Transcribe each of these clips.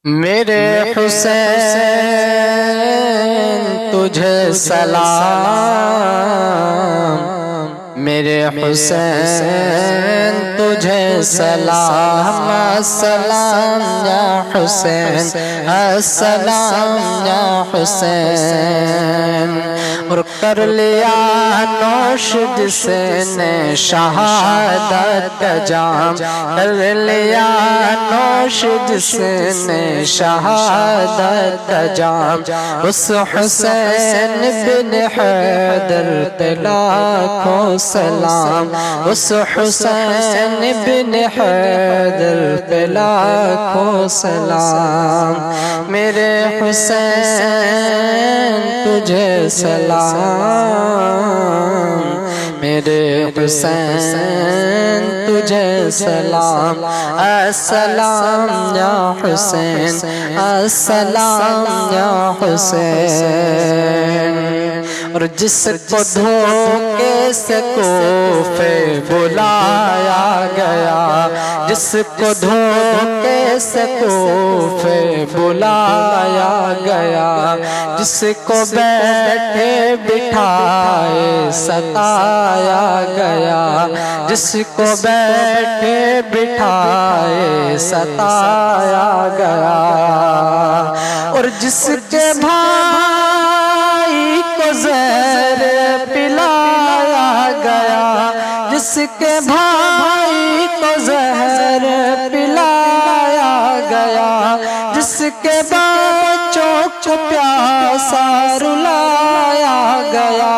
میرے حسین تجھے سلام، میرے حسین تجھے سلام، السلام یا حسین، السلام یا حسین۔ اور کر لیا نوش جس نے شہادت کا جام، کر لیا نوش جس نے شہادت کا جام، اس حسین بن حیدر پہ لاکھوں سلام، اس حسین بن حیدر پہ لاکھوں سلام۔ میرے حسین تجھے سلام، میرے حسین تجھے سلام، السلام یا حسین، السلام یا حسین۔ اور جس کو دھوکے سے کوفے بلایا گیا، جس کو دھوکے سے کوفے بلایا گیا، جس کو بیٹھے بٹھائے ستایا گیا، جس کو بیٹھے بٹھائے ستایا گیا، اور جس کے بھائی کو زہر پلایا گیا، جس کے بھائی کو زہر پلایا گیا، جس کے بچوں کو پیاسا رلایا گیا،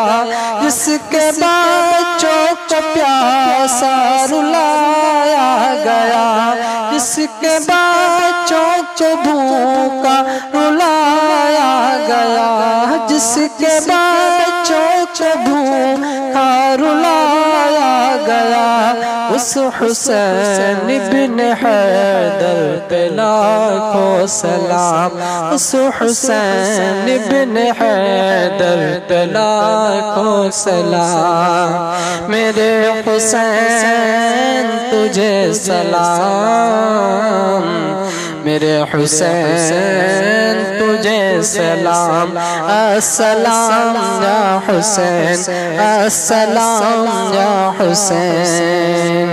جس کے بچوں کو پیاسا رلایا گیا، جس کے بچوں کو بھوکا رلایا گیا، جس کے بچوں کو بھوکا رلایا گیا، اس حسین بن حیدر پہ لاکھوں سلام، اس حسین بن حیدر پہ لاکھوں سلام۔ میرے حسین تجھے سلام، میرے حسین تجھے سلام، السلام یا حسین، السلام یا حسین۔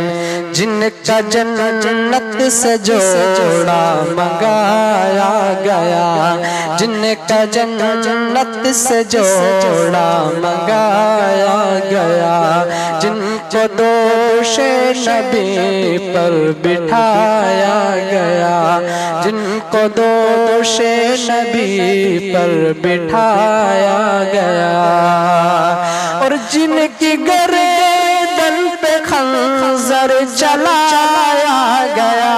جن کا جنت سے جوڑا منگایا گیا، جن کا جنت سے جوڑا منگایا گیا، جن کو دوش نبی پر بٹھایا گیا، جن کو دوش نبی پر بٹھایا گیا، اور جن کی گردن پہ خنجر چلایا گیا،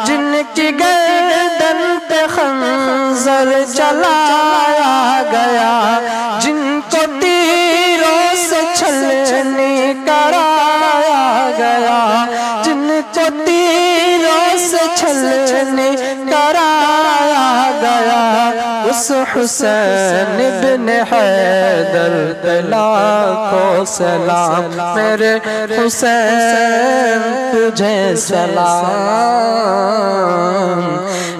جن کی گردن پہ خنجر چلایا گیا، جن کو تیروں سے چھلنی کرایا گیا، جن کو تیروں سے چھلنی کرایا گیا، اس حسین بن حیدر پہ لاکھوں سلام۔ میرے حسین تجھے سلام،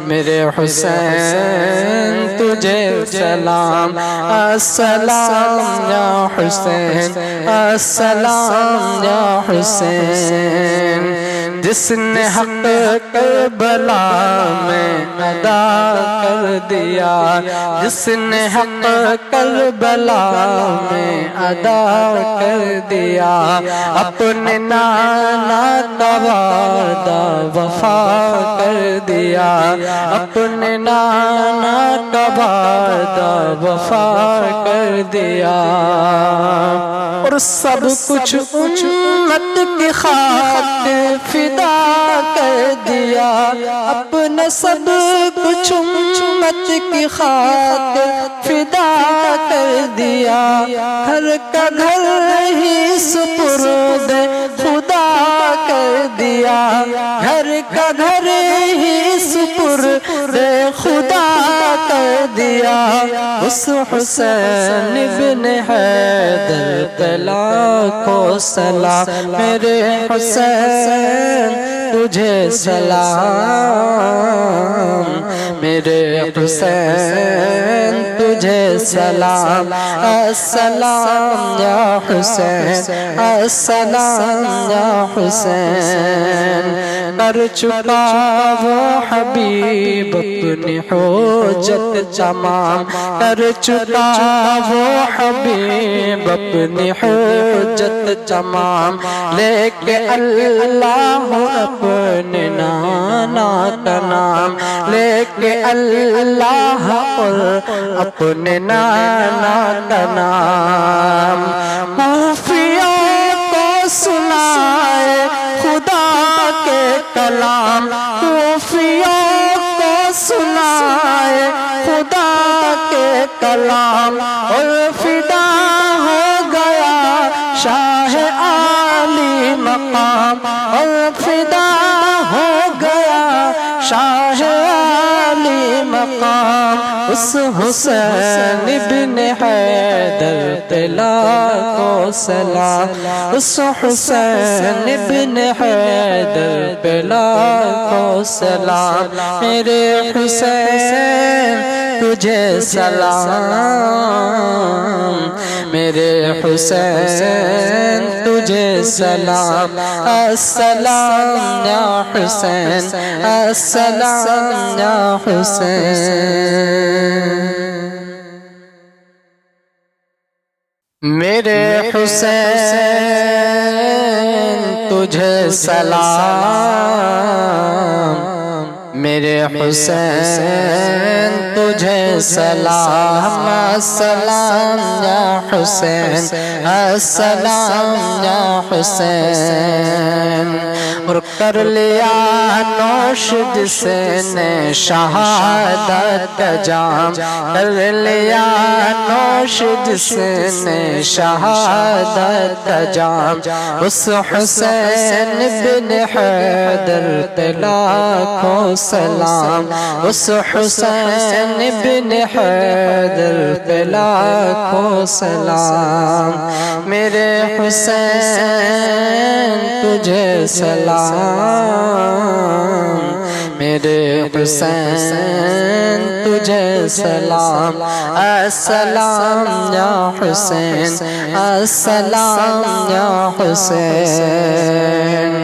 میرے حسین تجھے سلام، السلام یا حسین، السلام یا حسین۔ جس نے حق کربلا میں ادا کر دیا، جس نے حق کربلا میں ادا کر دیا، اپنے نانا کا وعدہ وفا کر دیا، اپنے نانا کا وعدہ وفا کر دیا، اور سب کچھ امت کی خاطر فدا کر دیا، اپنا سب کچھ امت کی خاطر فدا کر دیا، گھر کا گھر ہی سپرد خدا کر دیا، گھر کا گھر ہی سپرد خدا کر دیا اس حسین ابن حیدر پہ لاکھوں سلام میرے حسین تجھے سلام میرے حسین تجھے سلام السلام یا حسین السلام یا حسین کر چکا وہ حبیب اپنی حجت تمام کر چکا وہ حبیب اپنی حجت تمام لے کے اللہ اپنے نانا کا نام لے کے اللہ اپنے نانا کا نام کوفیوں کو سنائے خدا کے کلام کوفیوں کو سنائے خدا کے کلام اور فدا ہو گیا شاہ عالی مقام اور فدا ہو گیا شاہ عالی مقام اس حسین ابن حیدر پہ لاکھوں سلام اس حسین ابن حیدر پہ لاکھوں سلام میرے حسین تجھے سلام میرے حسین تجھے سلام السلام یا حسین السلام یا حسین میرے حسین تجھے سلام میرے حسین تجھے سلام السلام یا حسین السلام یا حسین اور کر لیا نوش جس نے شہادت کا جام کر لیا نوش جس نے شہادت کا جام اس حسین بن حیدر پہ لاکھوں سلام اس حسین بن حیدر پہ لاکھوں سلام میرے حسین تجھے سلام میرے حسین تجھے سلام السلام یا حسین السلام یا حسین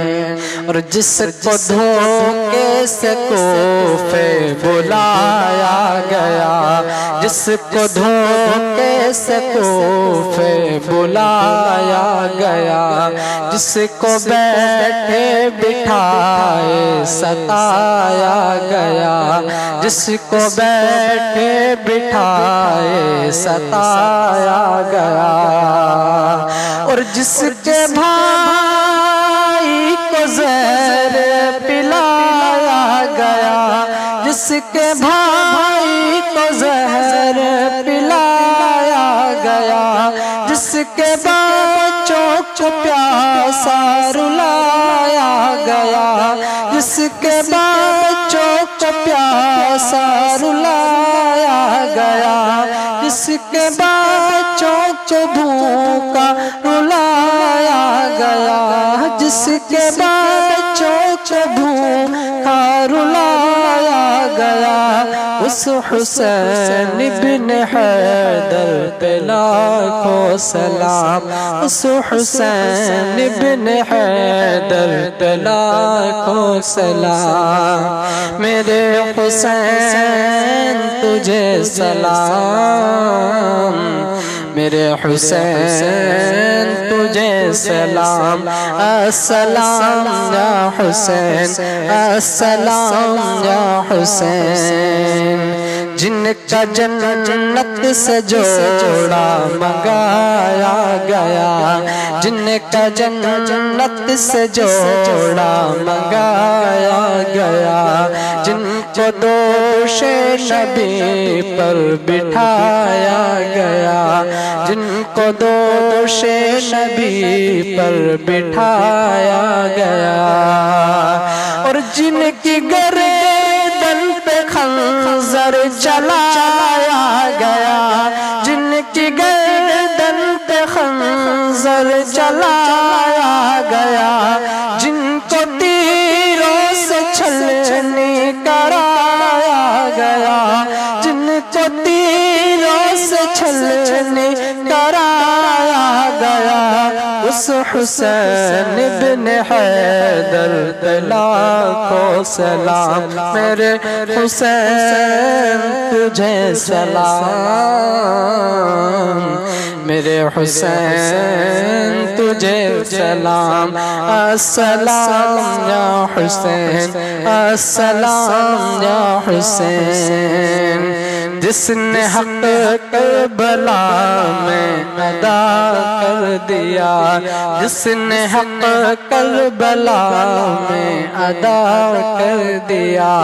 اور جس کو دھوکے سے کوفے بلایا گیا جس کو دھوکے سے کوفے بلایا گیا جس کو بیٹھے بٹھائے ستایا گیا جس کو بیٹھے بٹھائے ستایا گیا اور جس کے بھائی کو زہر پلایا گیا جس کے بھائی کو زہر پلایا گیا جس کے بچوں کو پیاسا رلایا گیا جس کے بچوں کو پیاسا رلایا گیا جس کے بچوں کو بھوکا رلایا گیا جس کے بچوں کو بھوکا رلایا گیا اس حسین بن حیدر پہ لاکھوں سلام اس حسین بن حیدر پہ لاکھوں سلام میرے حسین تجھے سلام میرے حسین تجھے سلام السلام یا حسین السلام یا حسین جن کا جنت سے جوڑا منگایا گیا جن کا جنت سے جوڑا منگایا گیا جن کو دوش نبی پر بٹھایا گیا جن کو دوش نبی پر بٹھایا گیا اور جن کی گردن پہ خنجر خنجر چلایا گیا، جن کی گردن پہ خنجر چلایا گیا، جن کو تیروں سے چھلنی کرایا گیا، جن کو تیروں سے چھلنی کرایا گیا، اس حسین بن حیدر لاکھوں سلام، میرے حسین تجھے سلام، میرے حسین تجھے سلام، السلام یا حسین، السلام یا حسین، جس نے حق کربلا میں ادا کر دیا، جس نے حق کربلا میں ادا کر دیا،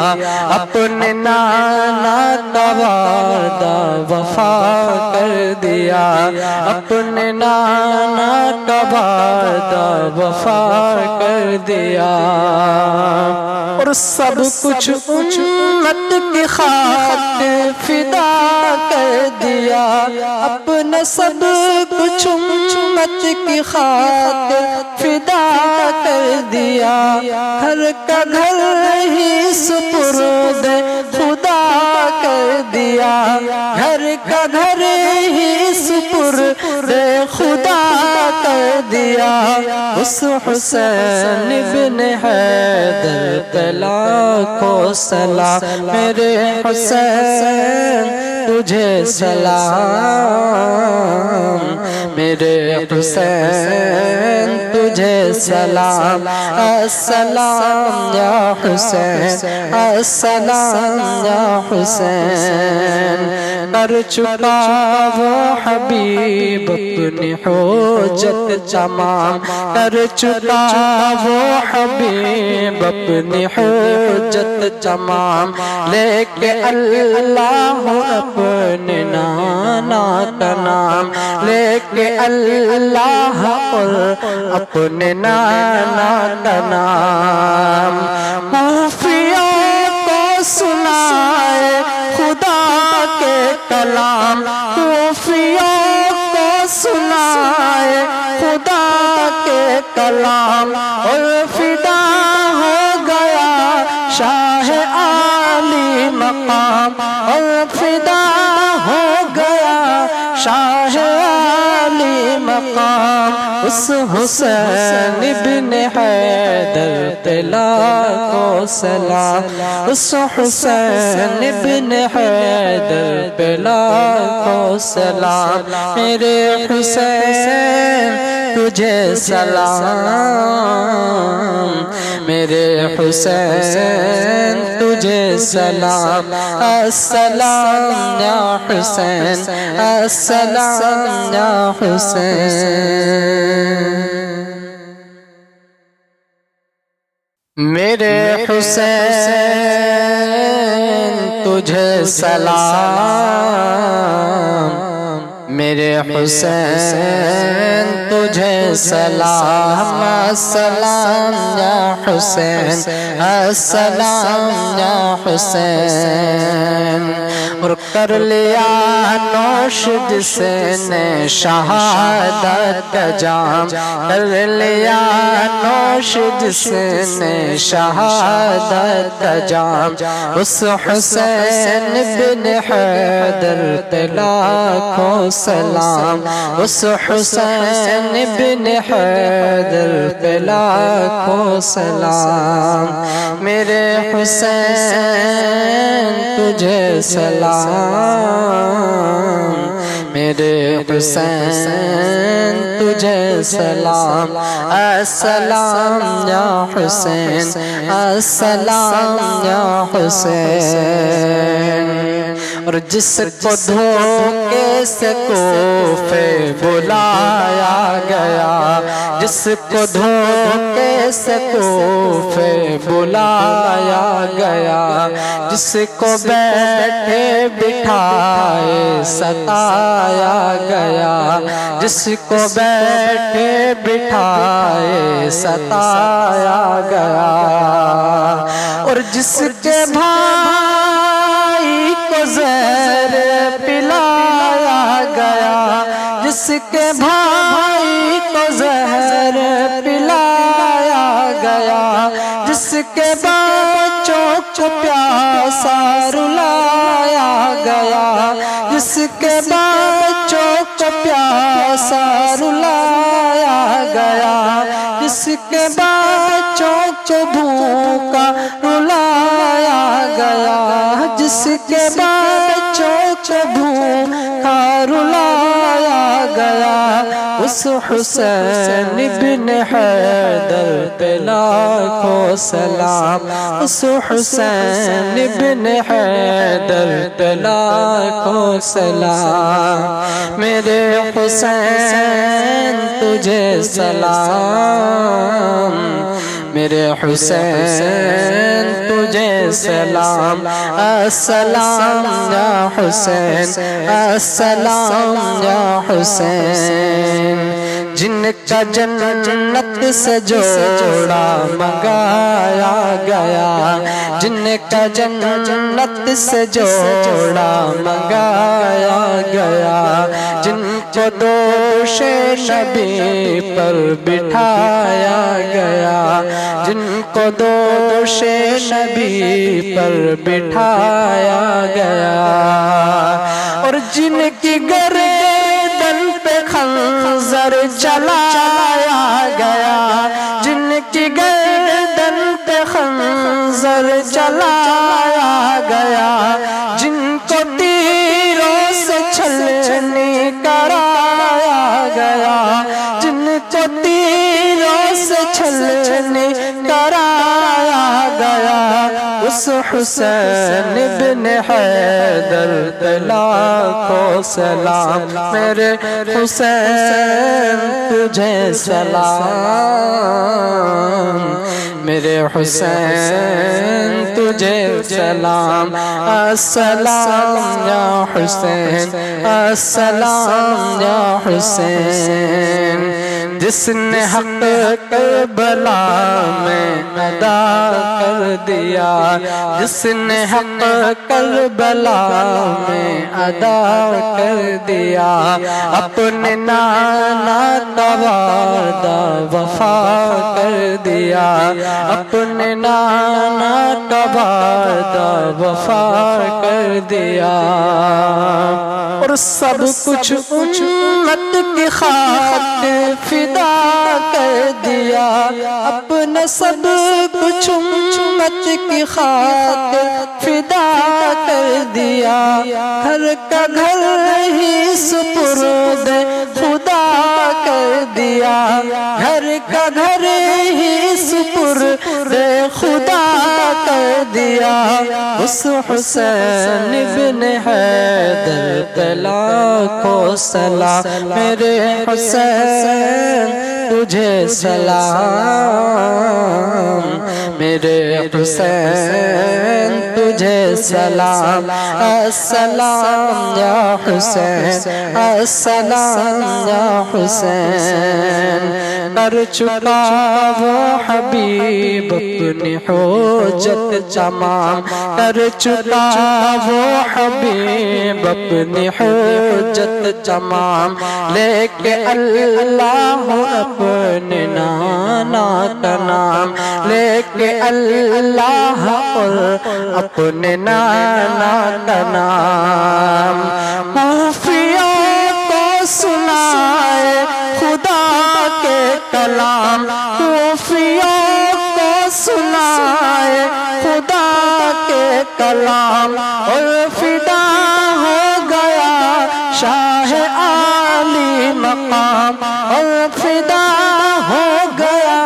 اپنے نانا کا وعدہ وفا کر دیا، اپنے نانا کا وعدہ وفا کر دیا، اور سب کچھ امت کی خاطر فدا کر دیا، اپنا سب کچھ امت کی خاطر فدا کر دیا، گھر کا گھر ہی سپرد خدا کر دیا، گھر کا گھر ہی سپرد خدا کر دیا، اس حسین بن حیدر لاکھوں سلام، میرے حسین تجھے سلام، میرے حسین تجھے سلام، السلام یا حسین، السلام یا حسین، کر چکا وہ حبیب اپنی حجت تمام، کر چکا وہ حبیب اپنی حجت تمام، لے کے اللہ اپنے نانا کا نام، لے کے اللہ اور اپنے نانا کا نام، کوفیوں کو سنائے خدا کے کلام، کوفیوں کو سنائے خدا کے کلام، اور فدا ہو گیا شاہ عالی مقام، اور فدا ہو گیا شاہ عالی مقام، اس حسین بن حیدر لاکھوں سلام، اس حسین بن حیدر لاکھوں سلام، میرے حسین تجھے سلام، میرے حسین تجھے سلام، السلام یا حسین، السلام یا حسین، میرے حسین تجھے سلام، میرے حسین تجھے سلام، السلام یا حسین، السلام یا حسین، اور کر لیا نوش جس نے شہادت کا جام، کر لیا نوش جس نے شہادت کا جام، اس حسین بن حیدر لاکھوں سلام، اس حسین بن حیدر لاکھوں سلام، میرے حسین تجھے سلام، میرے حسین تجھے سلام، السلام یا حسین، السلام یا حسین، اور جس کو دھوکے سے کوفے بلایا گیا، جس کو دھوکے سے کوفے بلایا گیا، جس کو بیٹھے بٹھائے ستایا گیا، جس کو بیٹھے بٹھائے ستایا گیا، اور جس کے بھائی کو جس کے بھائی کو زہر پلایا گیا، جس کے بچوں کو پیاسا رلایا گیا، جس کے بچوں کو پیاسا رلایا گیا، جس کے بچوں کو بھوکا رلایا گیا، جس کے بچوں کو بھوکا رلایا گیا، اس حسین بن حیدر پہ لاکھوں سلام، اس حسین بن حیدر پہ لاکھوں سلام، میرے حسین تجھے سلام، میرے حسین تجھے سلام، السلام یا حسین، السلام یا حسین، جن کا جنت سے جوڑا منگایا گیا، جن کا جنت سے جوڑا منگایا گیا، جن کو دوش نبی پر بٹھایا گیا، جن کو دوش نبی پر بٹھایا گیا، اور جن کی گردن پہ خنجر چلایا گیا، جن کی گردن پہ خنجر چلایا گیا، جن کو تیروں سے چھلنی کرایا گیا، جن کو تیروں سے چھلنی کرایا گیا، اس حسین بن حیدر پہ لاکھوں سلام، میرے حسین تجھے سلام، میرے حسین تجھے سلام، السلام یا حسین، السلام یا حسین، جس نے حق کربلا میں ادا کر دیا، جس نے حق کربلا میں ادا کر دیا، اپنے نانا کا وعدہ وفا کر دیا، اپنے نانا کا وعدہ وفا کر دیا، اور سب کچھ امت کی خاطر فدا کر دیا، اپنا سب کچھ امت کی خاطر فدا کر دیا، گھر کا گھر ہی سپرد خدا کر دیا، گھر کا گھر ہی سپرد خدا کر دیا، اس حسین بن حیدر پہ لاکھوں سلام، میرے حسین تجھے سلام، میرے حسین تجھے سلام، السلام یا حسین، السلام یا حسین، کر چکا وہ حبیب اپنی حجت تمام، کر چکا وہ حبیب اپنی حجت تمام، لے کے اللہ اپنے نانا کا نام، لے کے اللہ اور اپنے نانا کا نام، کوفیوں کو سنائے خدا کے کلام، کوفیوں کو سنائے خدا کے کلام، اور فدا ہو گیا شاہ عالی مقام، اور فدا ہو گیا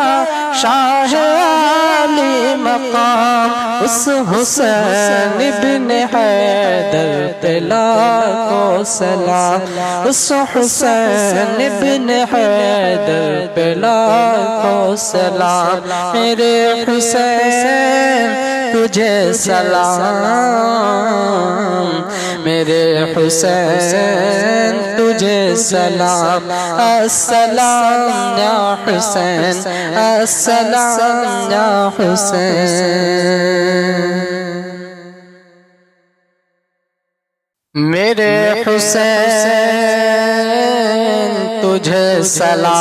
شاہ عالی مقام، اس حسین بن حیدر پہ لاکھوں سلام، اس حسین بن حیدر پہ لاکھوں سلام، میرے حسین تجھے سلام، میرے حسین تجھے سلام، السلام یا حسین، السلام یا حسین، میرے حسین تجھے سلام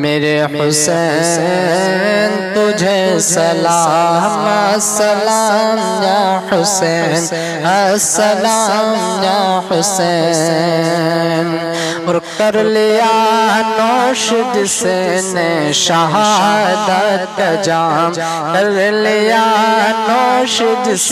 میرے حسین تجھے سلام السلام یا حسین السلام یا حسین اور کر لیا نوش جس نے شہادت کا جام کر لیا نوش جس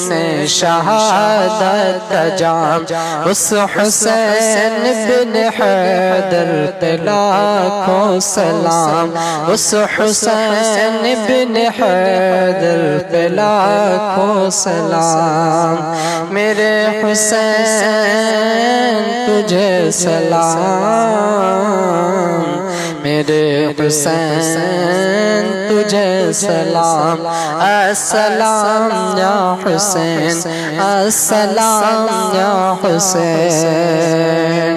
نے شہادت کا جام اس حسین بن حیدر لاکھوں سلام اس حسین بن حیدر لاکھوں سلام میرے حسین تجھے سلام میرے حسین تجھے سلام السلام یا حسین السلام یا حسین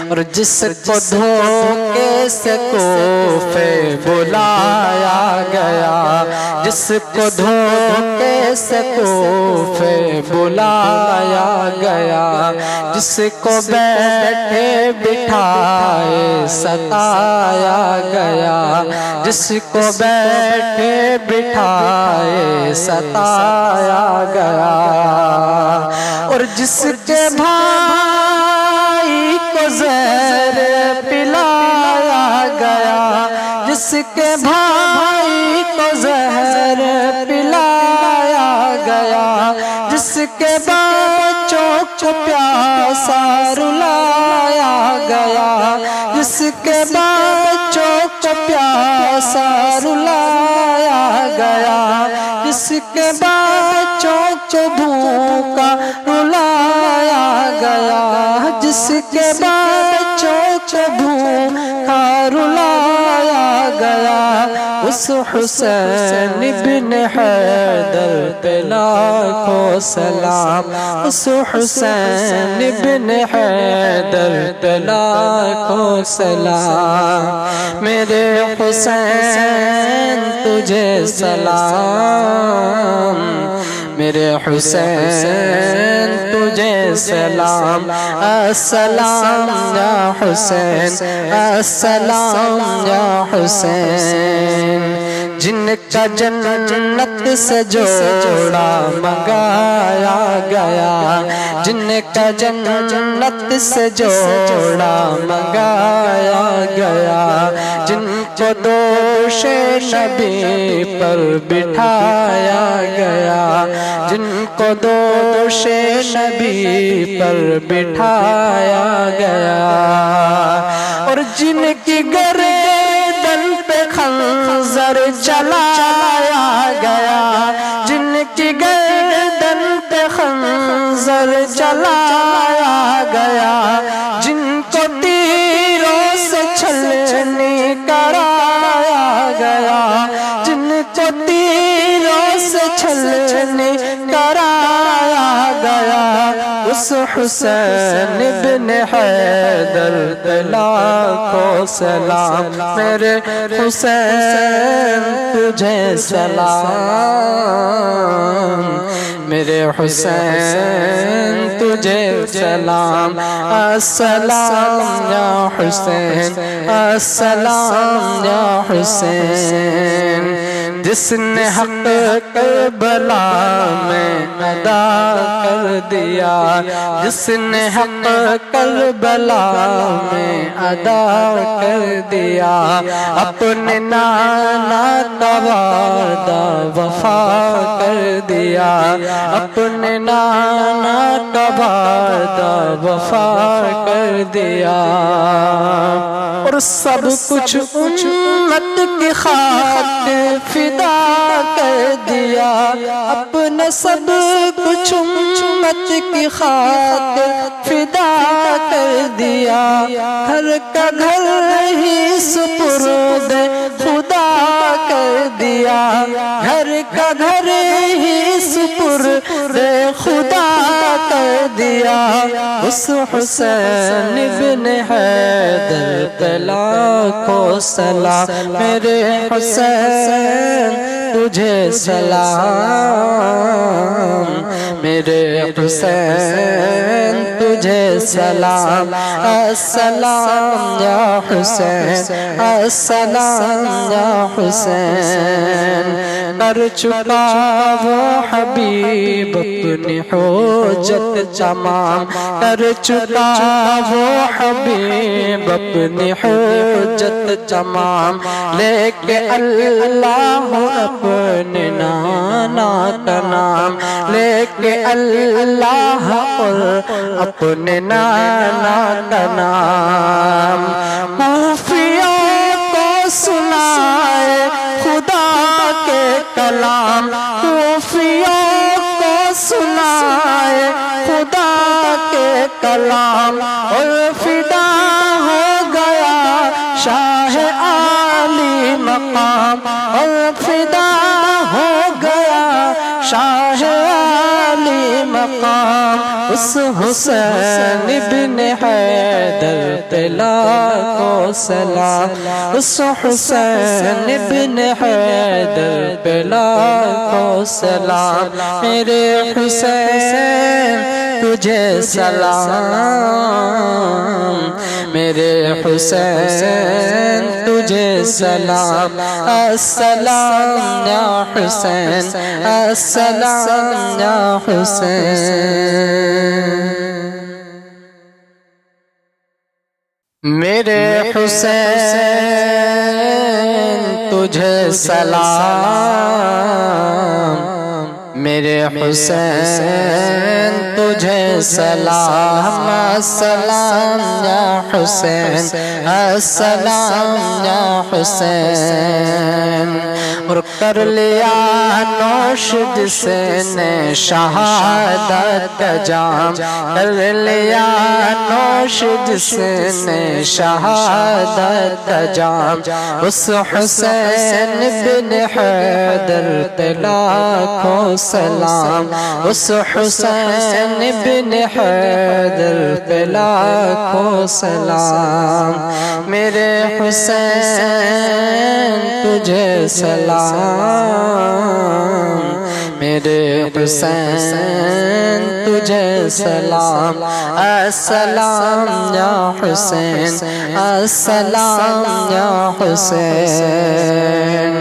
اور جس کو دھوکے سے کوفے بلایا گیا جس کو دھوکے سے کوفے بلایا گیا جس کو بیٹھے بٹھائے ستایا گیا جس کو بیٹھے بٹھائے ستایا گیا اور جس کے بھائی کو زہر پلایا گیا جس کے بھائی کو زہر پلایا گیا جس کے بچوں کو پیاسا رلایا گیا جس کے بچوں کو پیاسا رلایا گیا جس کے بچوں کو بھوکا رلایا گیا جس کے بچوں کو بھوکا رلایا گیا اس حسین بن حیدر لاکھوں سلام اس حسین بن حیدر لاکھوں سلام میرے حسین تجھے سلام میرے حسین تجھے سلام السلام یا حسین السلام یا حسین جن کا جنت سے جوڑا منگایا گیا جن کا جنت سے جوڑا منگایا گیا جن کو دوش نبی پر بٹھایا گیا جن کو دوش نبی پر بٹھایا گیا اور جن کی گردن پہ خنجر چلایا گیا جن کی گردن پہ خنجر چلایا گیا جن کو تیروں سے چھلنی کرایا گیا جن کو تیروں سے چھلنی کرایا گیا اس حسین بن حیدر لاکھوں سلام میرے حسین تجھے سلام میرے حسین تجھے سلام السلام یا حسین السلام یا حسین جس نے حق کربلا میں ادا کر دیا جس نے حق کربلا میں ادا کر دیا اپنے نانا کا وعدہ وفا کر دیا اپنے نانا کا وعدہ وفا کر دیا اور سب کچھ امت کی خاطر فدا کر دیا اپنا سب کچھ امت کی خاطر فدا کر دیا گھر کا گھر ہی سپرد خدا کر دیا گھر کا گھر ہی سپرد خدا کر دیا اس حسین بن حیدر لاکھوں سلام میرے حسین تجھے سلام میرے حسین تجھے سلام السلام یا حسین السلام یا حسین کر چکا وہ حبیب اپنی حجت تمام کر چکا وہ حبیب اپنی حجت تمام لے کے اللہ اپنے نانا کا نام لے کے اللہ اپنے نانا کا نام کوفیوں کو سنائے خدا کے کلام کوفیوں کو سنائے خدا کے کلام اور فدا ہو گیا شاہ عالی مقام اور فدا ہو گیا شاہ عالی مقام اس حسین ابن حیدر پہ لاکھوں سلام اس حسین ابن حیدر پہ لاکھوں سلام میرے حسین تجھے سلام میرے حسین تجھے سلام السلام یا حسین السلام یا حسین میرے حسین تجھے سلام میرے حسین تجھے سلام السلام یا حسین السلام یا حسین اور کر لیا نوش جس نے شہادت کا جام کر لیا نوش جس نے شہادت کا جام اس حسین بن حیدر پہ لاکھوں سلام اس حسین بن حیدر پہ لاکھوں سلام میرے حسین تجھے سلام میرے حسین تجھے سلام السلام یا حسین السلام یا حسین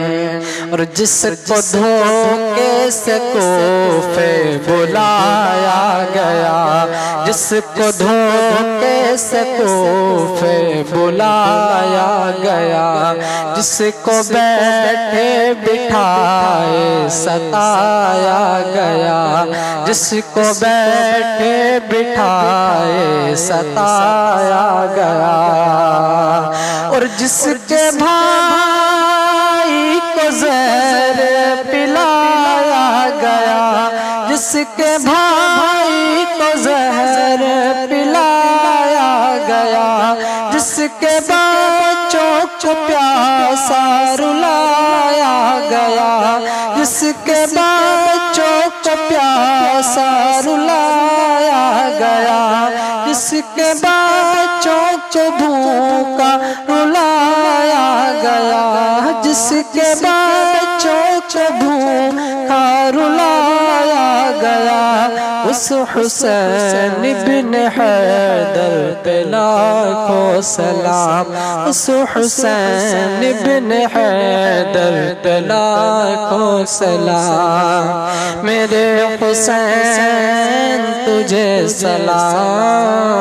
اور جس کو دھوکے سے کوفے بلایا گیا جس کو دھوکے سے کوفے بلایا گیا جس کو بیٹھے بٹھائے ستایا گیا جس کو بیٹھے بٹھائے ستایا گیا اور جس کے بھائی کو زہر پلایا گیا جس کے بھائی کو زہر پلایا گیا جس کے بچوں کو پیاسا رلایا گیا جس کے بچوں کو پیاسا رلایا گیا جس کے بچوں کو بھوکا رلایا گیا جس کے بچوں کو بھوکا رلایا گیا اس حسین بن حیدر پہ لاکھوں سلام اس حسین بن حیدر پہ لاکھوں سلام میرے حسین تجھے سلام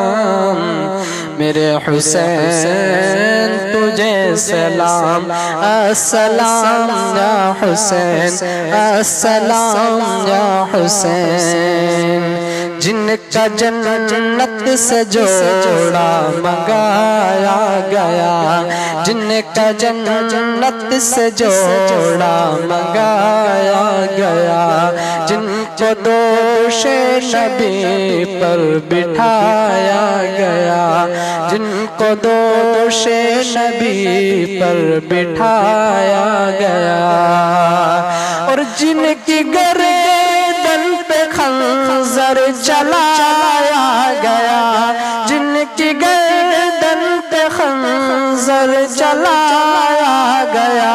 میرے حسین تجھے سلام السلام یا حسین السلام یا حسین جن کا جنت سے جوڑا منگایا گیا جن کا جنت سے جوڑا منگایا گیا جن کو دوش نبی پر بٹھایا گیا جن کو دوش نبی پر بٹھایا گیا اور جن کی گردن پہ خنجر چلایا گیا جن کی گردن پہ خنجر چلایا گیا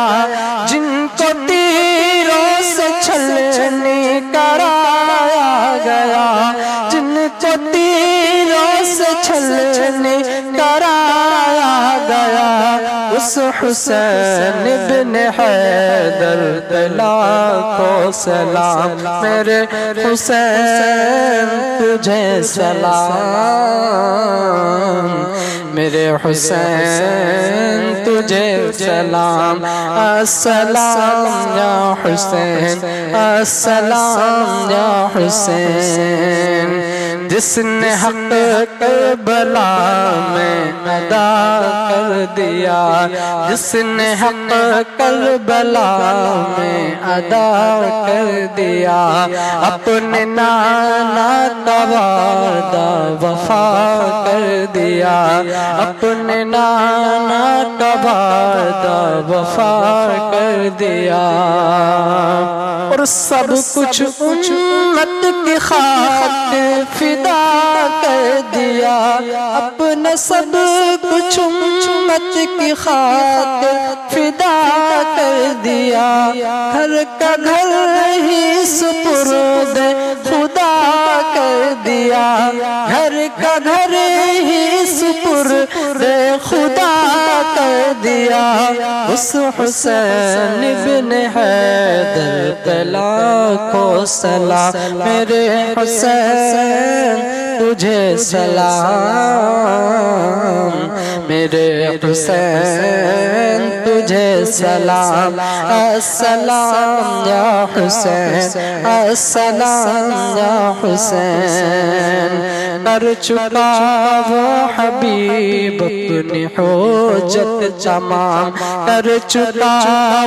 جن کو تیروں سے چھلنی کرایا گیا جن کو تیروں سے چھلنی کرایا گیا اس حسین ابن حیدر لاکھوں سلام میرے حسین تجھے سلام میرے حسین تجھے سلام السلام یا حسین السلام یا حسین جس نے حق کربلا میں ادا کر دیا جس نے حق کربلا میں ادا کر دیا اپنے نانا کا وعدہ وفا کر دیا اپنے نانا کا وعدہ وفا کر دیا اور سب کچھ امت کی خاطر فدا کر دیا اپنا سب کچھ امت کی خاطر فدا کر دیا گھر کا گھر ہی سپرد خدا کر دیا گھر کا گھر ہی سپرد خدا کر دیا اس حسین ابن حیدر لاکھوں سلام میرے حسین تجھے سلام میرے حسین تجھے سلام السلام یا حسین السلام یا حسین کر چکا وہ حبیب اپنی حجت تمام کر چکا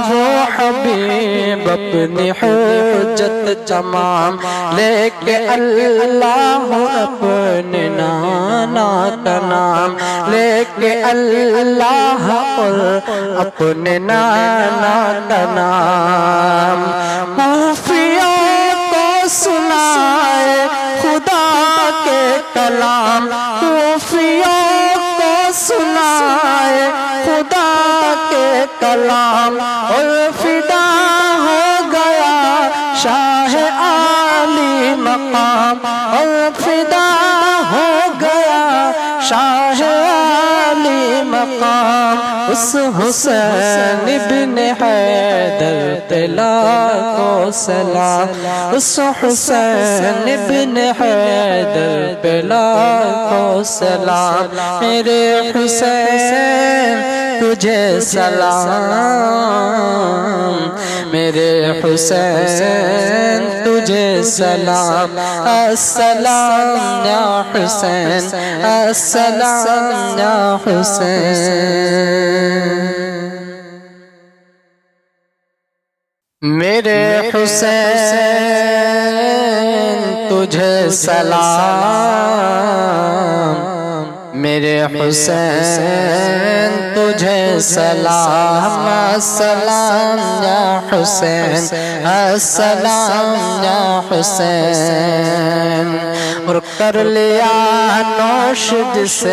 وہ حبیب اپنی حجت تمام لے کے اللہ اپنے نانا کا نام لے کے اللہ اور اپنے نانا کا نام کوفیوں کو سنائے خدا کے کلام کوفیوں کو سنائے خدا کے کلام اور فدا ہو گیا شاہ عالی مقام اور فدا ہو گیا شاہ عالی مقام اس حسین ابن حیدر لاکھوں سلام اس حسین ابن حیدر لاکھوں سلام میرے حسین تجھے سلام میرے حسین تجھے سلام السلام یا حسین السلام یا حسین میرے حسین تجھے سلام میرے حسین تجھے سلام السلام یا حسین السلام یا حسین اور کر لیا نوش جس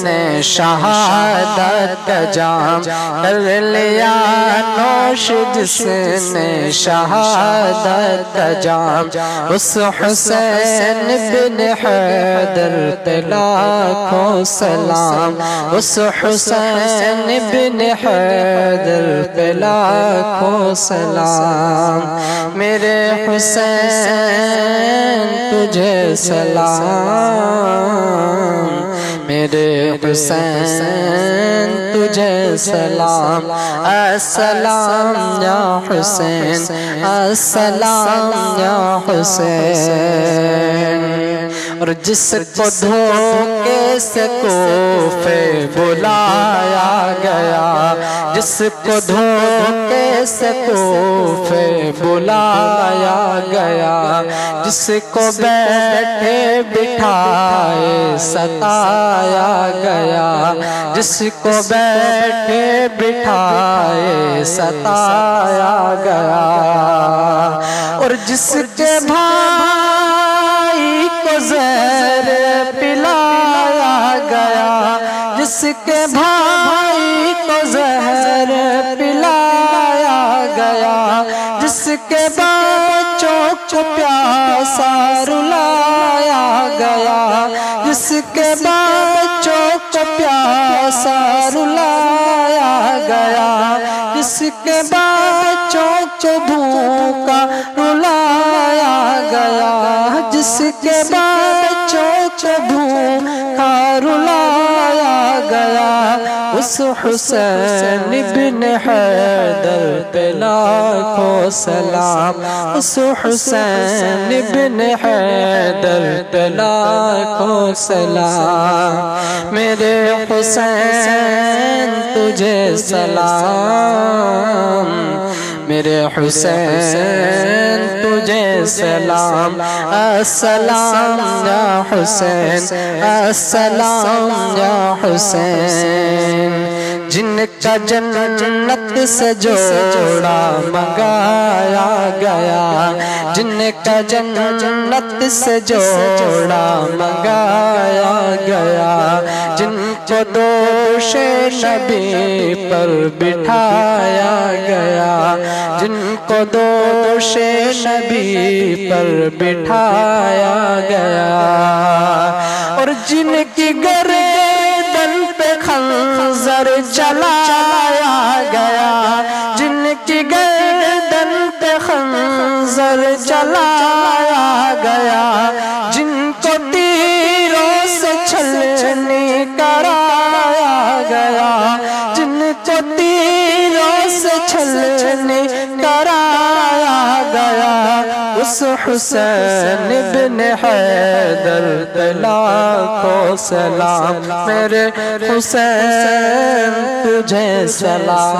نے شہادت کا جام کر لیا نوش جس نے شہادت کا جام اس حسین بن حیدر لاکھوں سلام اس حسین بن حیدر لاکھوں سلام میرے حسین تجھے سلام میرے حسین تجھے سلام السلام یا حسین السلام یا حسین اور جس کو دھوکے سے کوفے بلایا گیا جس کو دھوکے سے کوفے بلایا گیا جس کو بیٹھے بٹھائے ستایا گیا جس کو بیٹھے بٹھائے ستایا گیا اور جس کے بھائی کو زہر پلایا گیا جس کے بھائی کو زہر پلایا گیا جس کے بچوں کو پیاسا رلایا گیا جس کے بچوں کا رلایا گیا، جس کے بچوں کو بھوکا رلایا گیا، اس حسین ابن حیدر پہ لاکھوں سلام، اس حسین ابن حیدر پہ لاکھوں سلام، میرے حسین تجھے سلام، میرے حسین تجھے سلام، السلام یا حسین، السلام یا حسین، جن کا جنت سے جوڑا منگایا گیا، جن کا جنت سے جوڑا منگایا گیا، جن کو دوش نبی پر بٹھایا گیا، جن کو دوش نبی پر بٹھایا گیا، اور جن کی گردن پہ خنجر چلایا گیا، جن کی گردن پہ خنجر چلایا گیا، جن کو تیروں سے چھلنی کرایا گیا، جن کو تیروں سے چھلنی کرایا گیا، اس حسین ابن حیدر پہ لاکھوں سلام، میرے حسین تجھے سلام،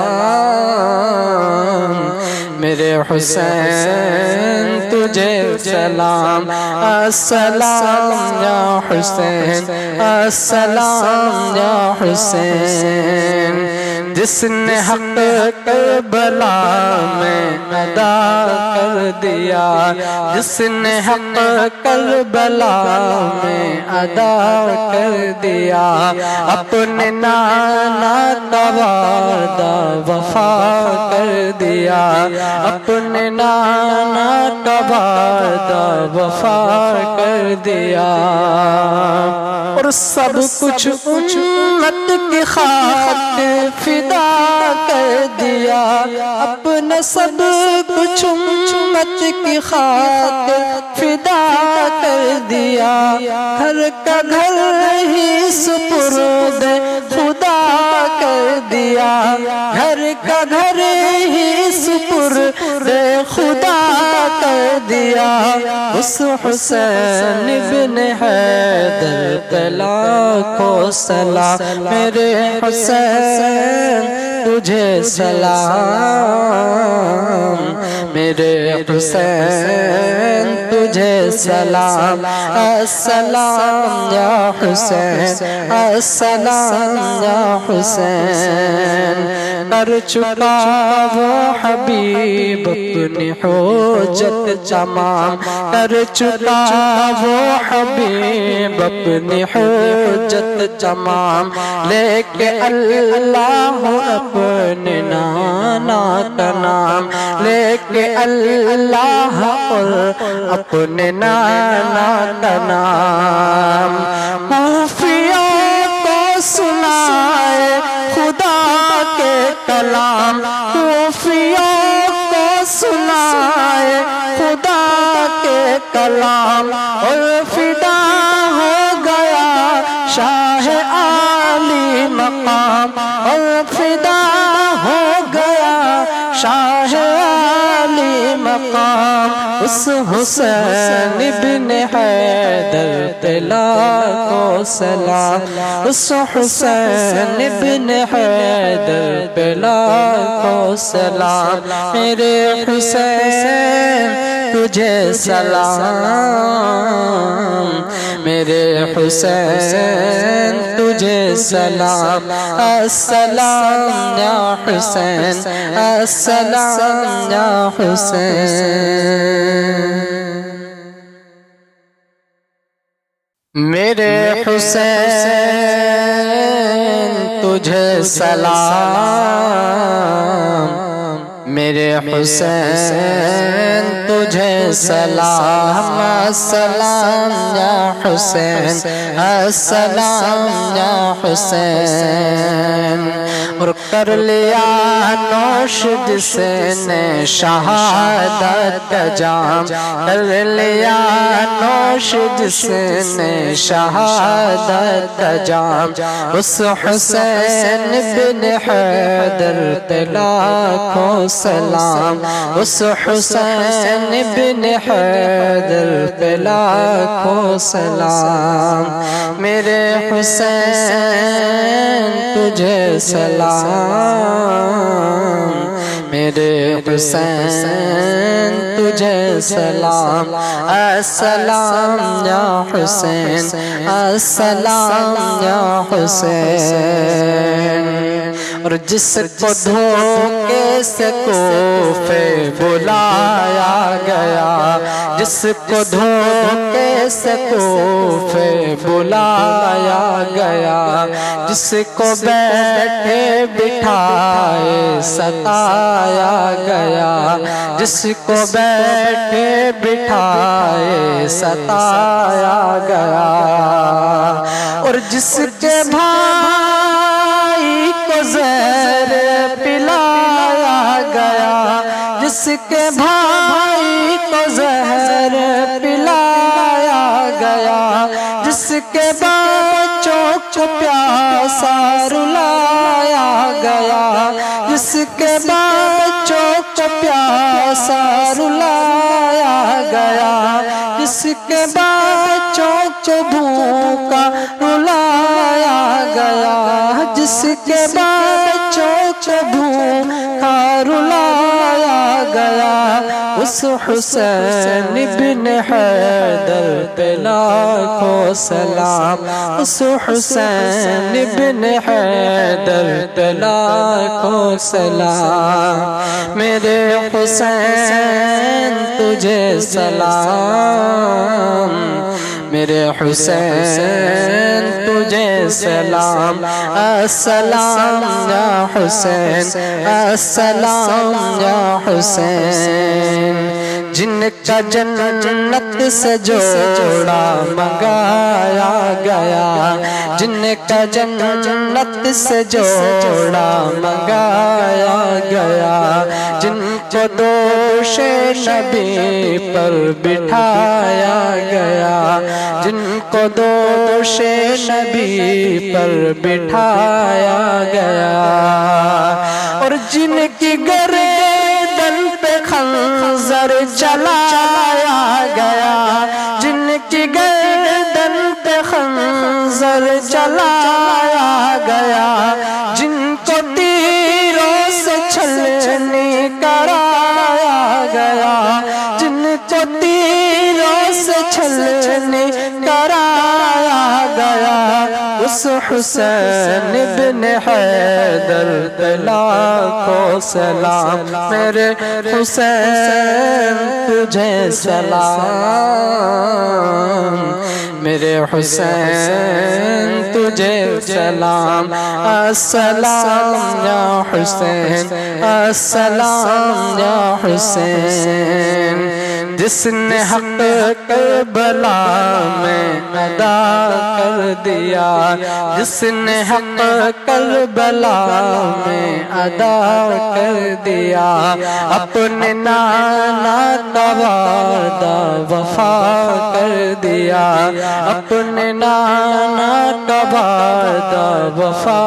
میرے حسین تجھے سلام، السلام یا حسین، السلام یا حسین، جس نے حق کربلا میں ادا کر دیا، جس نے حق کربلا میں ادا کر دیا، اپنے نانا کا وعدہ وفا کر دیا، اپنے نانا کا وعدہ وفا کر دیا، اور سب کچھ امت کی خاطر فدا کر دیا، اپنا سب کچھ امت کی خاطر فدا کر دیا، گھر کا گھر ہی سپرد خدا کر دیا، گھر کا گھر ہی سپرد خدا کر دیا، اس حسین ابن حیدر پہ لاکھوں سلام، میرے حسین تجھے سلام، میرے حسین تجھے سلام، السلام یا حسین، السلام یا حسین، کر چکا وہ حبیب اپنی حجت تمام، کر چکا وہ حبیب اپنی حجت تمام، لے کے اللہ اپنے نانا کا نام، لے کے اللہ اور اپنے نانا کا نام، کوفیوں کو سنائے خدا کے کلام، کوفیوں کو سنائے خدا کے کلام، اور فدا ہو گیا شاہ عالی مقام، اور فدا ہو گیا شاہ عالی مقام، اس حسین ابن حیدر پہ لاکھوں سلام، اس حسین ابن حیدر پہ لاکھوں سلام، میرے حسین تجھے سلام، میرے حسین تجھے سلام، السلام یا حسین، السلام یا حسین، میرے حسین تجھے سلام، میرے حسین تجھے سلام، السلام یا حسین، السلام یا حسین، اور کر لیا نوش جس نے شہادت کا جام، کر لیا نوش جس نے شہادت کا جام، اس حسین بن حیدر پہ لاکھوں سلام، اس حسین بن حیدر پہ لاکھوں سلام، میرے حسین تجھے سلام، میرے حسین تجھے سلام، السلام یا حسین، السلام یا حسین۔ اور جس کو دھوکے سے کوفے بلایا گیا، جس کو دھوکے سے کوفے بلایا گیا، جس کو بیٹھے بٹھائے ستایا گیا، جس کو بیٹھے بٹھائے ستایا گیا، اور جس کے بھائی کو زہر پلایا گیا، جس کے بھائی کو زہر پلایا گیا، جس کے بچوں کو پیاسا رلایا گیا، جس کے بچوں کو پیاسا رلایا گیا، جس کے بچوں کو بھوکا رلایا گیا، جس کے بچوں کو بھوکا رلایا گیا، اس حسین بن حیدر پہ لاکھوں سلام، اس حسین بن حیدر پہ لاکھوں سلام، میرے حسین تجھے سلام، میرے حسین تجھے سلام، السلام یا حسین، السلام یا حسین۔ جن کا جنت سے جوڑا منگایا گیا، جن کا جنت سے جوڑا منگایا گیا، جن کو دوش نبی پر بٹھایا گیا، جن کو دوش نبی پر بٹھایا گیا، اور جن کی گردن پہ خنجر چلایا گیا، جن کی گردن پہ خنجر چلایا گیا، جن کو تیروں سے چھلنی کرایا گیا، جن کو تیروں سے چھلنی کرایا گیا، اس حسین بن حیدر پہ لاکھوں سلام، میرے حسین تجھے سلام، میرے حسین تجھے سلام، السلام یا حسین، السلام یا حسین۔ جس نے حق کربلا میں ادا کر دیا، جس نے حق کربلا میں ادا کر دیا، اپنے نانا کا وعدہ وفا کر دیا، اپنے نانا کا وعدہ وفا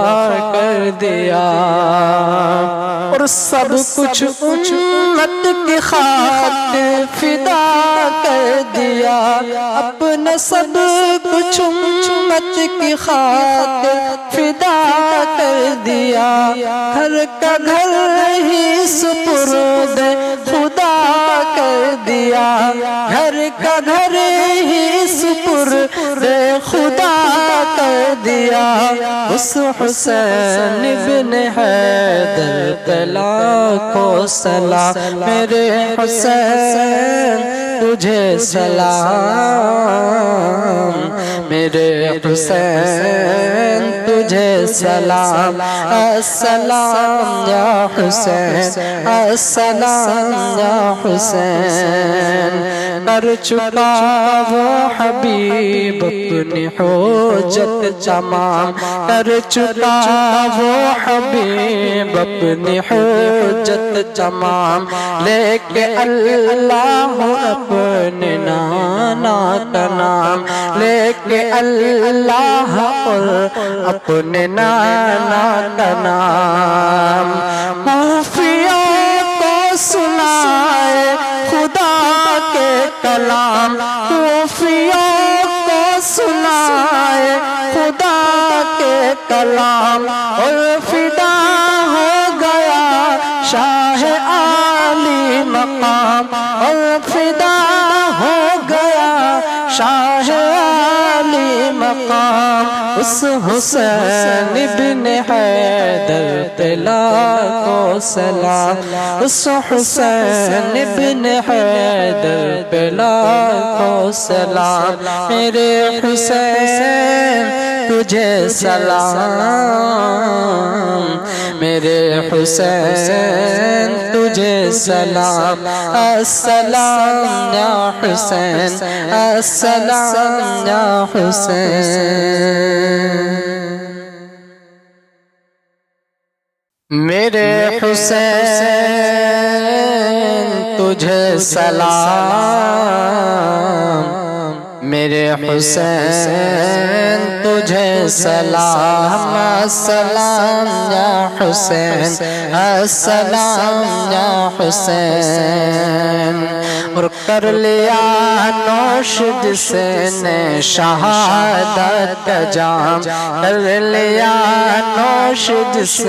کر دیا، اور سب کچھ امت کی خاطر فدا کر دیا، اپنا سب کچھ امت کی خاطر فدا کر دیا، گھر کا گھر ہی سپرد خدا کر دیا، گھر کا گھر ہی سپرد خدا کر دیا، اس حسین بن حیدر پہ لاکھوں سلام، میرے حسین تجھے سلام، میرے حسین تجھے سلام، السلام یا حسین، السلام یا حسین۔ کر چکا وہ حبیب اپنی حجت تمام کر چکا وہ حبیب اپنی حجت تمام لے کے اللہ اپنے نانا کا نام لے کے اللہ اور اپنے نانا کا نام کوفیوں کو سنائے خدا کے کلام کوفیوں کو سنائے خدا کے کلام اور فدا ہو گیا شاہ عالی مقام اور فدا ہو گیا شاہ عالی مقام اس حسین ابن حیدر پہ لاکھوں سلام اس حسین ابن حیدر پہ لاکھوں سلام میرے حسین تجھے سلام میرے حسین تجھے سلام السلام یا حسین السلام یا حسین میرے حسین تجھے سلام میرے حسین تجھے سلام السلام یا حسین السلام یا حسین اور کر لیا نوش جس نے شہادت کا جام کر لیا نوش جس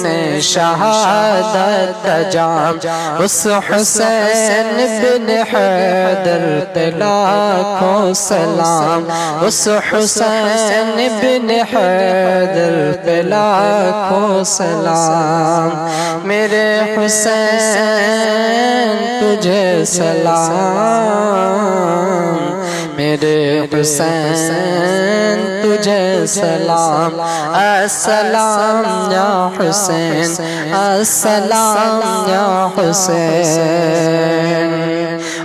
نے شہادت کا جام اس حسین بن حیدر پہ لاکھوں سلام اس حسین بن حیدر پہ لاکھوں سلام میرے حسین تجھے سلام میرے حسین تجھے سلام السلام یا حسین السلام یا حسین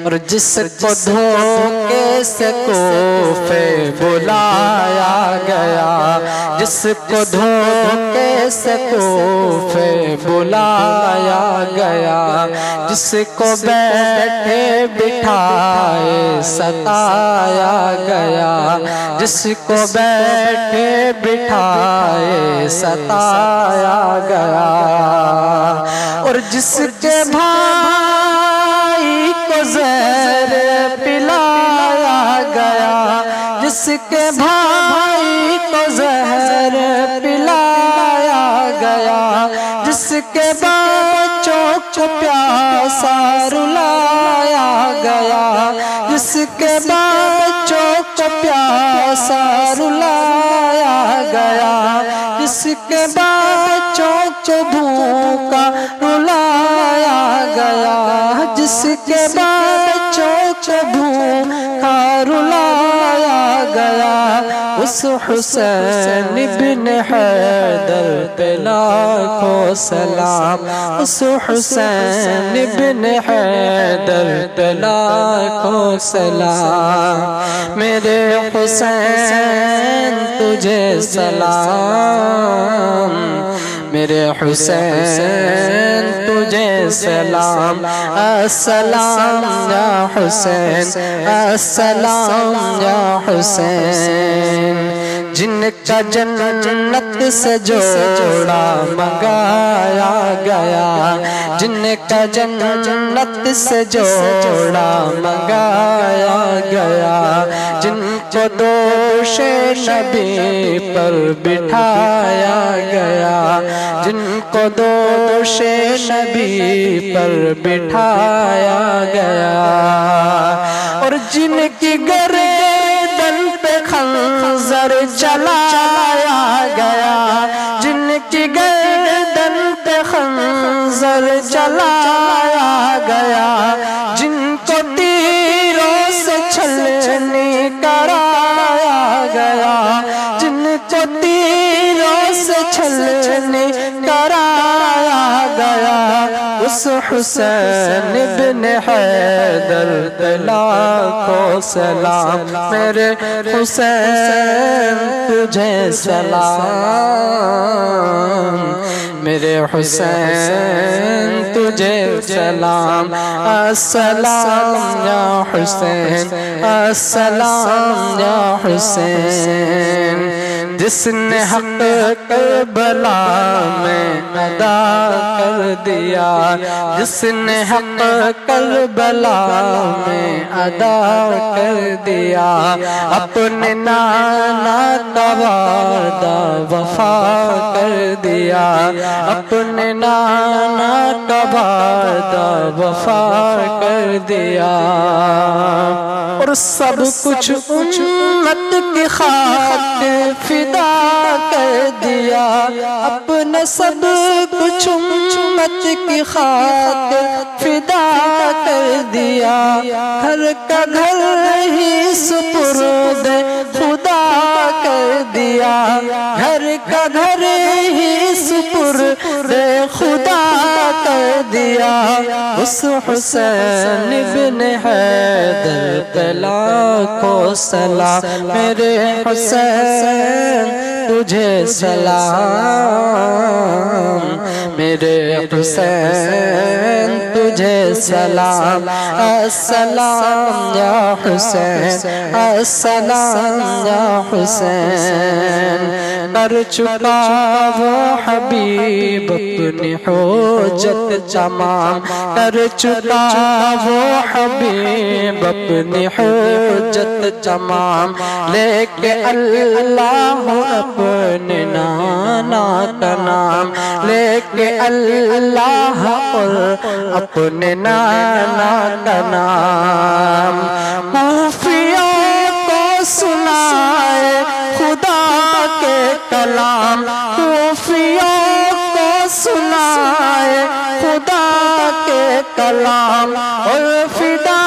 اور جس کو دھوکے سے کوفے بلایا گیا جس کو دھوکے سے کوفے بلایا گیا جس کو بیٹھے بٹھائے ستایا گیا جس کو بیٹھے بٹھائے ستایا گیا اور جس کے بھائی کو زہر پلایا گیا جس کے بھائی کو زہر پلایا گیا جس کے بچوں کو پیاسا رلایا گیا جس کے بچوں کو پیاسا رلایا گیا جس کے بچوں کو بھوکا رلایا گیا جس کے بچوں کو بھوکا رلایا گیا اس حسین بن حیدر پہ لاکھوں سلام اس حسین بن حیدر پہ لاکھوں سلام میرے حسین تجھے سلام میرے حسین تجھے سلام السلام یا حسین السلام یا حسین جن کا جنت سے جوڑا منگایا گیا جن کا جنت سے جوڑا منگایا گیا جن کو دوش نبی پر بٹھایا گیا جن کو دوش نبی پر بٹھایا گیا اور جن کی گردن پہ خنجر چلایا گیا جن کی گردن پہ خنجر چلایا گیا جن کو تیروں سے چھلنی کرایا گیا جن کو تیروں سے چھلنی کرایا گیا اس حسین ابن حیدر لاکھوں سلام میرے حسین تجھے سلام میرے حسین تجھے سلام السلام یا حسین السلام یا حسین جس نے حق کربلا میں ادا کر دیا جس نے حق کربلا میں ادا کر دیا اپنے نانا کا وعدہ وفا کر دیا اپنے نانا کا وعدہ وفا کر دیا اور سب کچھ امت کی خاطر فدا کر دیا اپنا سب کچھ امت کی خاطر فدا کر دیا گھر کا گھر ہی سپرد خدا کر دیا گھر کا گھر ہی سپرد خدا کر دیا اس حسین ابن حیدر لاکھوں سلام میرے حسین تجھے سلام میرے حسین تجھے سلام السلام یا حسین السلام یا حسین کر چکا وہ حبیب اپنی حجت تمام کر چکا وہ حبیب اپنی حجت تمام لے کے اللہ اپنے نانا کا نام لے کے اللہ اپنے نانا کا نام کوفیوں کو سنائے خدا کے کلام کوفیوں کو سنائے خدا کے کلام اور فدا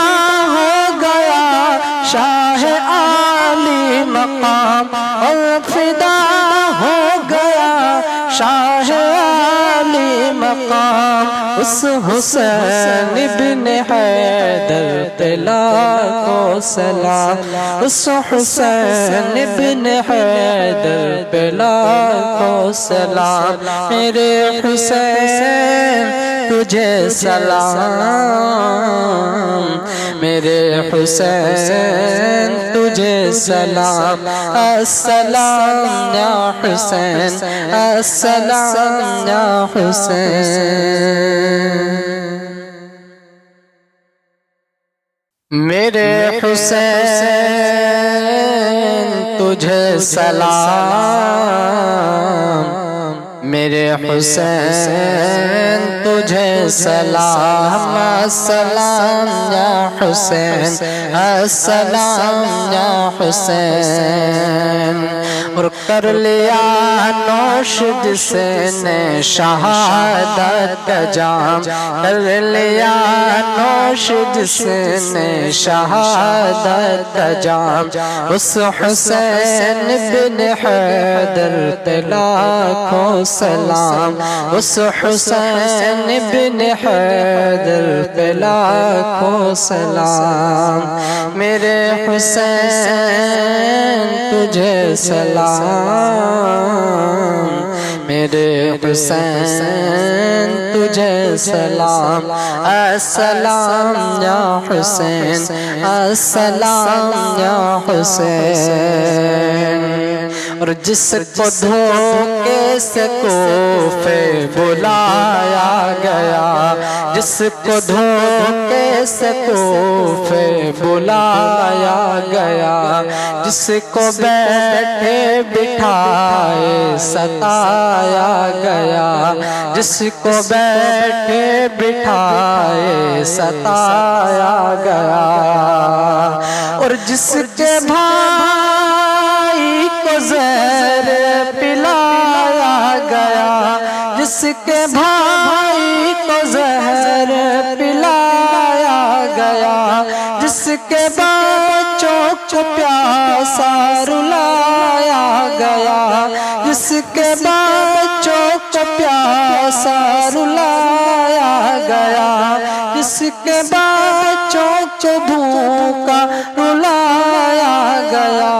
ہو گیا شاہ عالی مقام اور فدا ہو گیا شاہ عالی مقام اس حسین ابن حیدر لاکھوں سلام اس حسین ابن حیدر لاکھوں سلام میرے حسین تجھے سلام میرے حسین تجھے سلام السلام یا حسین السلام یا حسین میرے حسین تجھے سلام میرے حسین تجھے سلام السلام یا حسین السلام یا حسین اور کر لیا نوش جس نے شہادت کا جام کر لیا نوش جس نے شہادت کا جام اس حسین بن حیدر لاکھوں سلام اس حسین بن حیدر لاکھوں سلام میرے حسین تجھے سلام میرے حسین تجھے سلام السلام یا حسین السلام یا حسین اور جس کو دھوکے سے کوفے بلایا گیا جس کو دھوکے سے کوفے بلایا گیا جس کو بیٹھے بٹھائے ستایا گیا جس کو بیٹھے بٹھائے ستایا گیا اور جس کے بھائی کو زہر پلایا گیا جس کے بھائی کو زہر پلایا گیا جس کے بچوں کو پیاسا رلایا گیا جس کے بچوں کو پیاسا رلایا گیا، جس کے بچوں کو بھوکا رلایا گیا،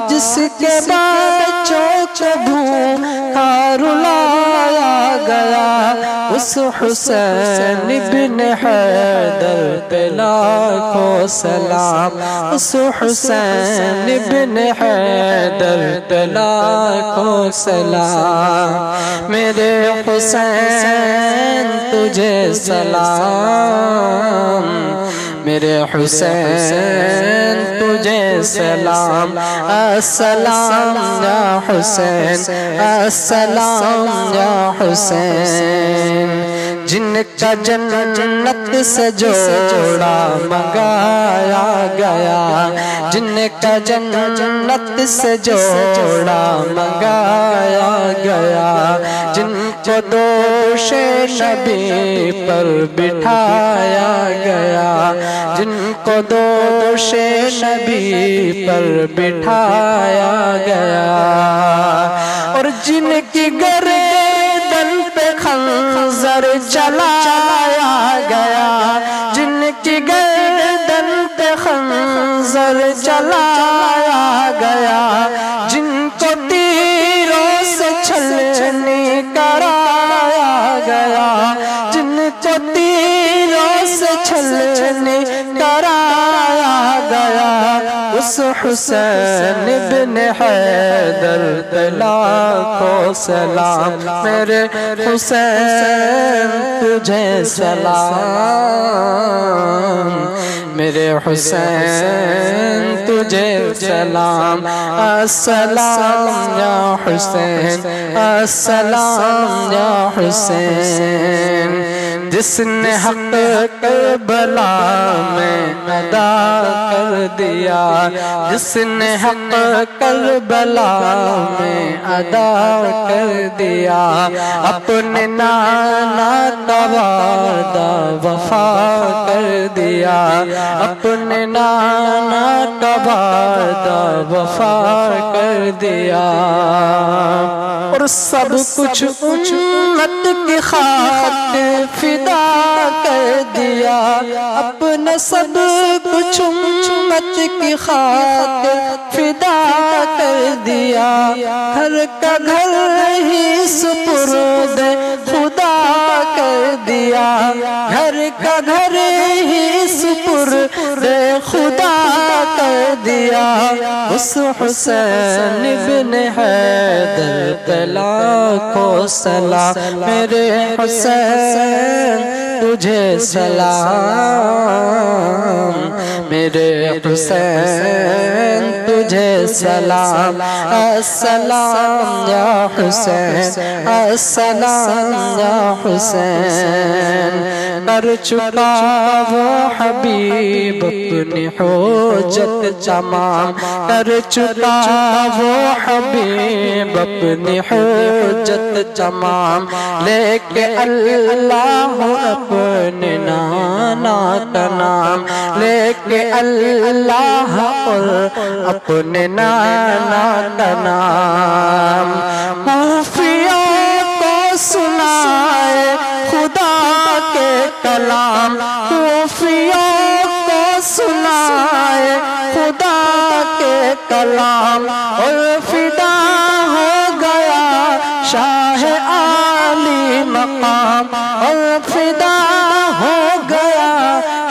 جس کے بچوں کو بھوکا رلایا گیا، اس حسین بن حیدر پہ لاکھوں سلام، اس حسین بن حیدر پہ لاکھوں سلام، میرے حسین تجھے سلام، میرے حسین تجھے سلام، السلام یا حسین، السلام یا حسین، جن کا جنت سے جوڑا منگایا گیا، جن کا جنت سے جوڑا منگایا گیا، جن کو دوش نبی پر بٹھایا گیا، جن کو دوش نبی پر بٹھایا گیا، اور جن کی گردن پہ خنجر چلایا گیا، جن کی گردن پہ خنجر چلایا گیا، جن کو تیروں سے چھلنی کرایا گیا، جن کو تیروں سے چھلنی کرایا گیا، اس حسین بن حیدر پہ لاکھوں سلام، میرے حسین تجھے سلام، میرے حسین تجھے سلام، السلام یا حسین، السلام یا حسین، جس نے حق کربلا میں ادا کر دیا، جس نے حق کربلا میں ادا کر دیا، اپنے نانا کا وعدہ وفا کر دیا، اپنے نانا کا وعدہ وفا کر دیا، اور سب کچھ امت کی خاطر فدا کر دیا، اپنا سب کچھ امت کی خاطر فدا کر دیا، گھر کا گھر ہی سپرد خدا کر دیا، گھر کا گھر ہی سپرد خدا کر دیا، اس حسین بن حیدر پہ لاکھوں سلام، میرے حسین تجھے سلام، میرے حسین تجھے سلام، السلام یا حسین، السلام یا حسین، کر چکا وہ حبیب اپنی حجت تمام، کر چکا وہ حبیب اپنی حجت تمام، لے کے اللہ اپنے نانا کا نام، لے کے اللہ اور اپنے نانا کا نام، کوفیوں کو سنائے خدا کے کلام، کوفیوں کو سنائے خدا کے کلام، اور فدا ہو گیا شاہ عالی مقام، اور فدا ہو گیا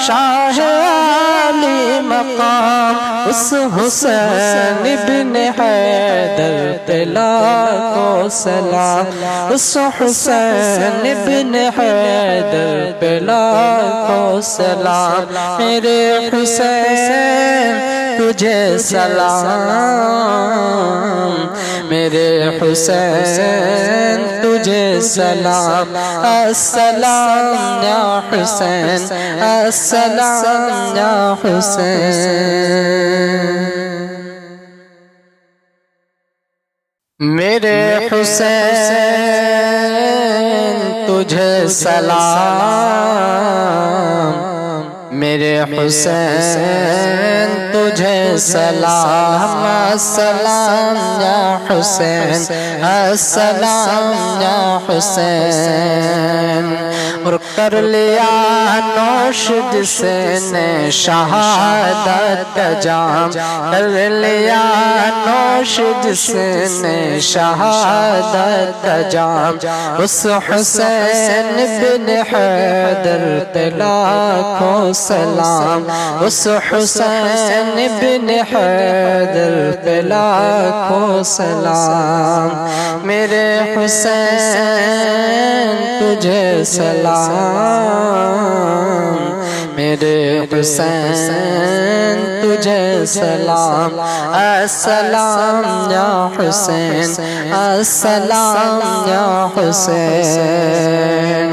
شاہ عالی مقام، اس حسین بن حیدر پہ لاکھوں سلام، اس حسین بن حیدر پہ لاکھوں سلام، میرے حسین تجھے سلام، میرے حسین تجھے سلام، السلام یا حسین، السلام یا حسین، میرے حسین تجھے سلام، میرے حسین تجھے سلام السلام یا حسین السلام یا حسین اور کر لیا نوش جس نے شہادت کا جام کر لیا نوش جس نے شہادت کا جام اس حسین بن حیدر لاکھوں سلام اس حسین بن حیدر لاکھوں سلام میرے حسین تجھے سلام میرے حسین تجھے سلام السلام یا حسین السلام یا حسین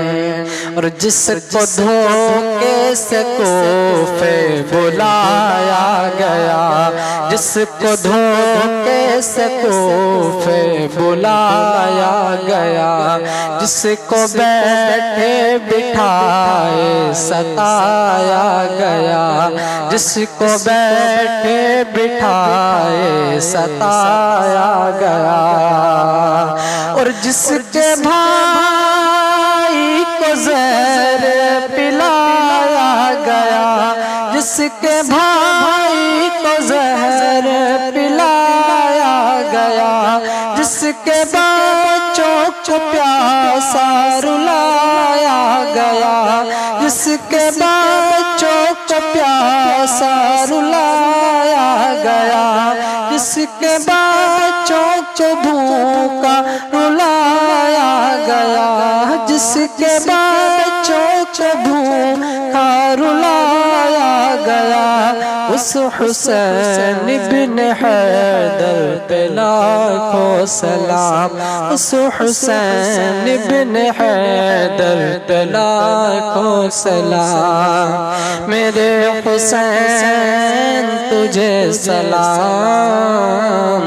اور جس کو دھوکے سے کوفے بلایا گیا جس کو دھوکے سے کوفے بلایا گیا جس کو بیٹھے بٹھائے ستایا گیا جس کو بیٹھے بٹھائے ستایا گیا اور جس کے بھائی کو زہر پلایا گیا جس کے بھائی کو زہر پلایا گیا جس کے بچوں کو پیاسا رلایا گیا جس کے بچوں کو پیاسا رلایا گیا جس کے بچوں کو بھوکا رلایا گیا جس کے بچوں کو بھوکا رلایا گیا اس حسین بن حیدر پہ لاکھوں سلام اس حسین بن حیدر پہ لاکھوں سلام میرے حسین تجھے سلام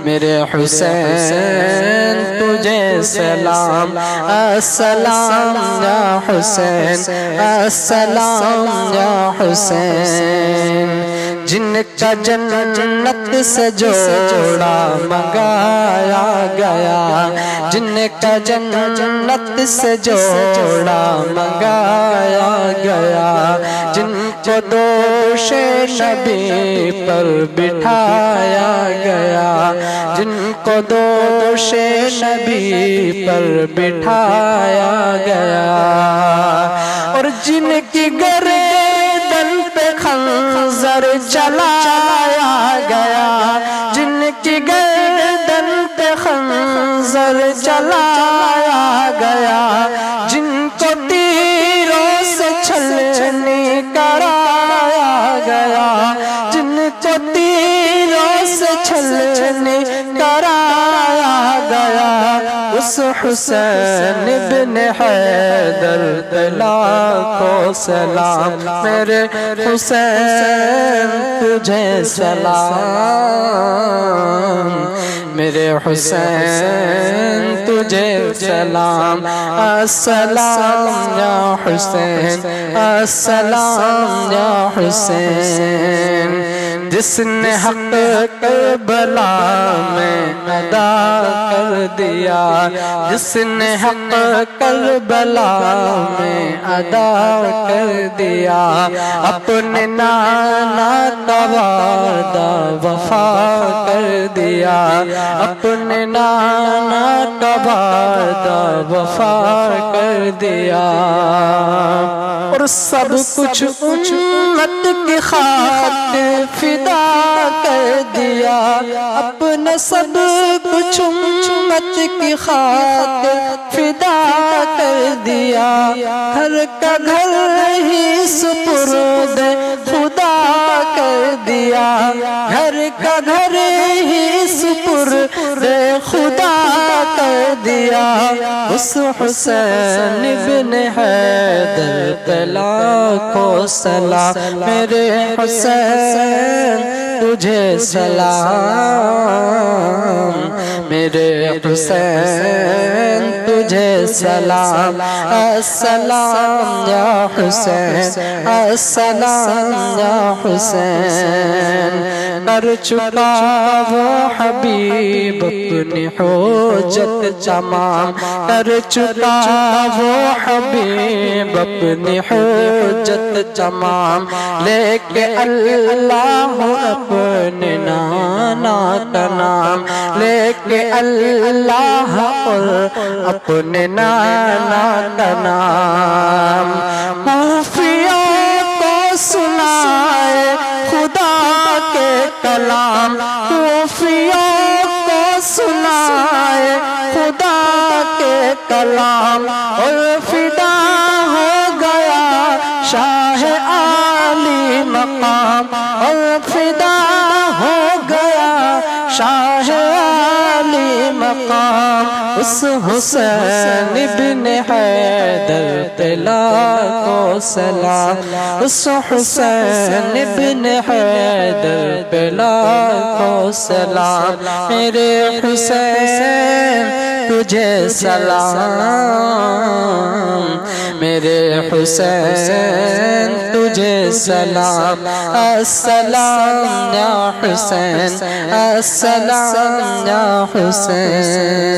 میرے حسین تجھے سلام السلام یا حسین السلام یا حسین جن کا جنت سے جوڑا منگایا گیا جن کا جنت سے جوڑا منگایا گیا جن کو دوش نبی پر بٹھایا گیا جن کو دوش نبی پر بٹھایا گیا اور جن کی گردن پہ خنجر چلایا گیا جن کی گردن پہ خنجر چلایا گیا جن کو تیروں سے چھلنی کرایا گیا جن کو تیروں سے چھلنی کرایا گیا اس حسین بن حیدر لاکھوں سلام میرے حسین تجھے سلام میرے حسین تجھے سلام السلام یا حسین السلام یا حسین جس نے حق کربلا میں ادا کر دیا جس نے حق کربلا میں ادا کر دیا اپنے نانا کا وعدہ وفا کر دیا اپنے نانا کا وعدہ وفا کر دیا اور سب کچھ امت کی خاطر فدا کر دیا اپنا سب کچھ امت کی خاطر فدا کر دیا گھر کا گھر ہی سپرد خدا کر دیا گھر کا گھر ہی سپرد خدا کر دیا اس حسین بن حیدر لاکھوں سلام میرے حسین تجھے سلام میرے حسین تجھے تجھے سلام السلام یا حسین السلام یا حسین کر چکا وہ حبیب اپنی حجت تمام کر چکا وہ حبیب اپنی حجت تمام لے کے اللہ اپنے نانا کا نام لے کے اللہ اور اپنے نانا کا نام خوفیوں کو سنائے خدا کے کلام خوفیوں کو سنائے خدا کے کلام اور فدا ہو گیا شاہ عالی مقام اور فدا ہو گیا شاہ عالی مقام اس حسین ابن حیدر طلا کو سلام اس حسین ابن حیدر طلا کو سلام میرے حسین تجھے سلام میرے حسین تجھے سلام السلام یا حسین السلام یا حسین